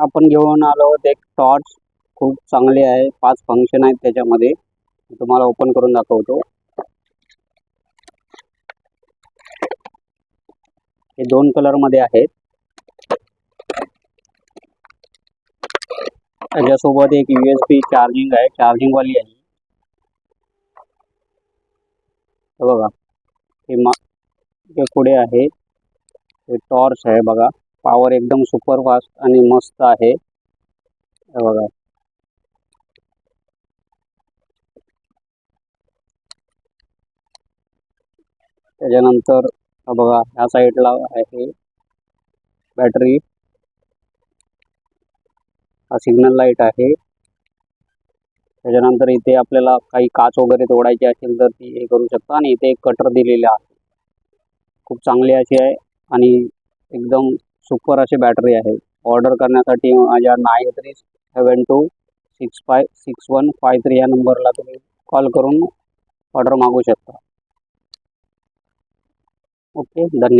आपण घेऊन आलो आहोत एक टॉर्च. खूप चांगली आहे. 5 फंक्शन आहेत त्याच्यामध्ये. तुम्हाला ओपन करून दाखवतो. हे 2 कलर मध्ये आहेत. त्याच्यासोबत एक USB चार्जिंग आहे, चार्जिंग वाली आहे. हे बघा, हे पुढे आहे. हे टॉर्च आहे बघा. पॉवर एकदम सुपर फास्ट आणि मस्त आहे. हे बघा, त्याच्यानंतर बघा ह्या साईडला आहे बॅटरी. हा सिग्नल लाईट आहे. त्याच्यानंतर इथे आपल्याला काही काच वगैरे तोडायची असेल तर ती हे करू शकता. आणि इथे एक कटर दिलेला आहे. खूप चांगली अशी आहे आणि एकदम सुपर अशी बॅटरी आहे. ऑर्डर करण्यासाठी माझ्या 9372656153 या नंबरला तुम्ही कॉल करून ऑर्डर मागू शकता. ओके, धन्यवाद.